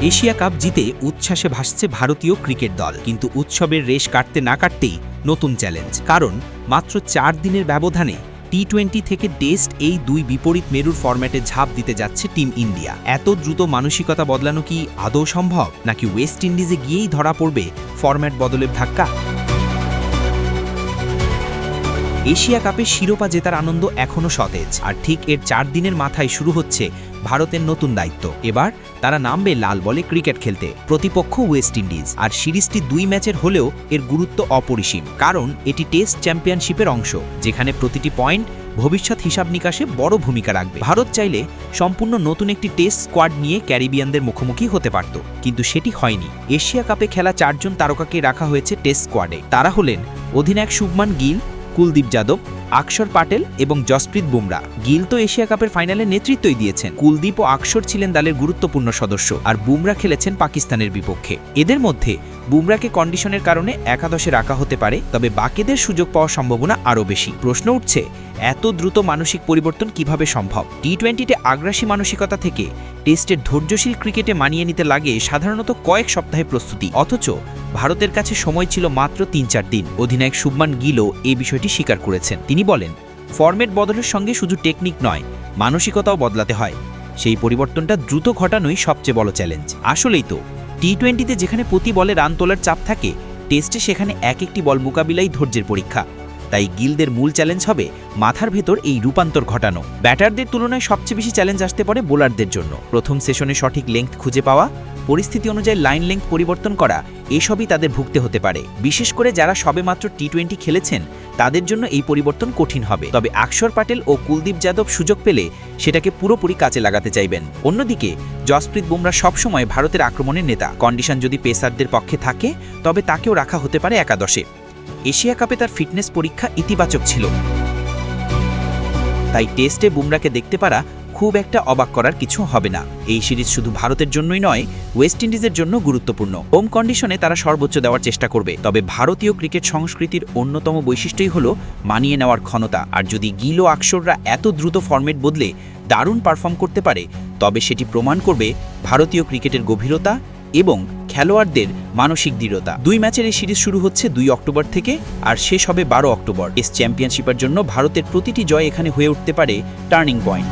Asia cup জিতে উচ্ছ্বাসে ভাসছে ভারতীয় ক্রিকেট দল, কিন্তু উৎসবের রেশ কাটতে না কাটতেই নতুন চ্যালেঞ্জ। কারণ মাত্র 4 দিনের ব্যবধানে টি-20 থেকে টেস্ট এই দুই বিপরীত মেরুর ফরম্যাটে ঝাঁপ দিতে যাচ্ছে টিম ইন্ডিয়া। এত দ্রুত মানসিকতা বদলানো কি আদৌ সম্ভব, নাকি ওয়েস্ট ইন্ডিজে গিয়েই ধরা পড়বে ফরম্যাট বদলের ধাক্কা? এশিয়া কাপের শিরোপা জেতার আনন্দ এখনও সতেজ, আর ঠিক এর 4 দিনের মাথায় শুরু হচ্ছে ভারতের নতুন দায়িত্ব। এবার তারা নামবে লাল বলে ক্রিকেট খেলতে। প্রতিপক্ষ ওয়েস্ট ইন্ডিজ, আর সিরিজটি 2 ম্যাচের হলেও এর গুরুত্ব অপরিসীম, কারণ এটি টেস্ট চ্যাম্পিয়নশিপের অংশ, যেখানে প্রতিটি পয়েন্ট ভবিষ্যৎ হিসাব নিকাশে বড় ভূমিকা রাখবে। ভারত চাইলে সম্পূর্ণ নতুন একটি টেস্ট স্কোয়াড নিয়ে ক্যারিবিয়ানদের মুখোমুখি হতে পারত, কিন্তু সেটি হয়নি। এশিয়া কাপে খেলা 4 জন তারকাকে রাখা হয়েছে টেস্ট স্কোয়াডে। তারা হলেন অধিনায়ক শুভমান গিল, কুলদীপ যাদব, আকসর পাটেল এবং জসপ্রীত বুমরা। গিল তো এশিয়া কাপের ফাইনালে নেতৃত্বই দিয়েছেন। কুলদীপ ও আকসর ছিলেন দলের গুরুত্বপূর্ণ সদস্য, আর বুমরা খেলেছেন পাকিস্তানের বিপক্ষে। এদের মধ্যে বুমরাকে কন্ডিশনের কারণে একাদশে রাখা হতে পারে, তবে বাকিদের সুযোগ পাওয়ার সম্ভাবনা আরও বেশি। প্রশ্ন উঠছে, এত দ্রুত মানসিক পরিবর্তন কিভাবে সম্ভব? টি-20তে আগ্রাসী মানসিকতা থেকে টেস্টের ধৈর্যশীল ক্রিকেটে মানিয়ে নিতে লাগে সাধারণত কয়েক সপ্তাহের প্রস্তুতি, অথচ ভারতের কাছে সময় ছিল মাত্র 3-4 দিন। অধিনায়ক শুভমান গিলও এই বিষয়টি স্বীকার করেছেন। তিনি বলেন, ফরম্যাট বদলের সঙ্গে শুধু টেকনিক নয়, মানসিকতাও বদলাতে হয়। সেই পরিবর্তনটা দ্রুত ঘটানোই সবচেয়ে বড় চ্যালেঞ্জ। আসলেই তো, টি-20তে যেখানে প্রতি বলে রান তোলার চাপ থাকে, টেস্টে সেখানে এক একটি বল মোকাবিলাই ধৈর্যের পরীক্ষা। তাই গিলদের মূল চ্যালেঞ্জ হবে মাথার ভেতর এই রূপান্তর ঘটানো। ব্যাটারদের তুলনায় সবচেয়ে বেশি চ্যালেঞ্জ আসতে পারে বোলারদের জন্য। প্রথম সেশনে সঠিক লেংথ খুঁজে পাওয়া, পরিস্থিতি অনুযায়ী লাইন লেংথ পরিবর্তন করা, এসবই তাদের ভুগতে হতে পারে। বিশেষ করে যারা সবেমাত্র টি-20 খেলেছেন, তাদের জন্য এই পরিবর্তন কঠিন হবে। তবে আকসর পাটেল ও কুলদীপ যাদব সুযোগ পেলে সেটাকে পুরোপুরি কাজে লাগাতে চাইবেন। অন্যদিকে জসপ্রীত বুমরা সবসময় ভারতের আক্রমণের নেতা। কন্ডিশন যদি পেসারদের পক্ষে থাকে, তবে তাকেও রাখা হতে পারে একাদশে। এশিয়া কাপে তার ফিটনেস পরীক্ষা ইতিবাচক ছিল, তাই টেস্টে বুমরাকে দেখতে পারা খুব একটা অবাক করার কিছু হবে না। এই সিরিজ শুধু ভারতের জন্যই নয়, ওয়েস্ট ইন্ডিজের জন্য গুরুত্বপূর্ণ। হোম কন্ডিশনে তারা সর্বোচ্চ দেওয়ার চেষ্টা করবে, তবে ভারতীয় ক্রিকেট সংস্কৃতির অন্যতম বৈশিষ্ট্যই হলো মানিয়ে নেওয়ার ক্ষমতা। আর যদি গিল ও আকসররা এত দ্রুত ফরম্যাট বদলে দারুণ পারফর্ম করতে পারে, তবে সেটি প্রমাণ করবে ভারতীয় ক্রিকেটের গভীরতা এবং খেলোয়াড়দের মানসিক দৃঢ়তা। 2 ম্যাচের এই সিরিজ শুরু হচ্ছে 2 অক্টোবর থেকে, আর শেষ হবে 12 অক্টোবর। টেস্ট চ্যাম্পিয়নশিপের জন্য ভারতের প্রতিটি জয় এখানে হয়ে উঠতে পারে টার্নিং পয়েন্ট।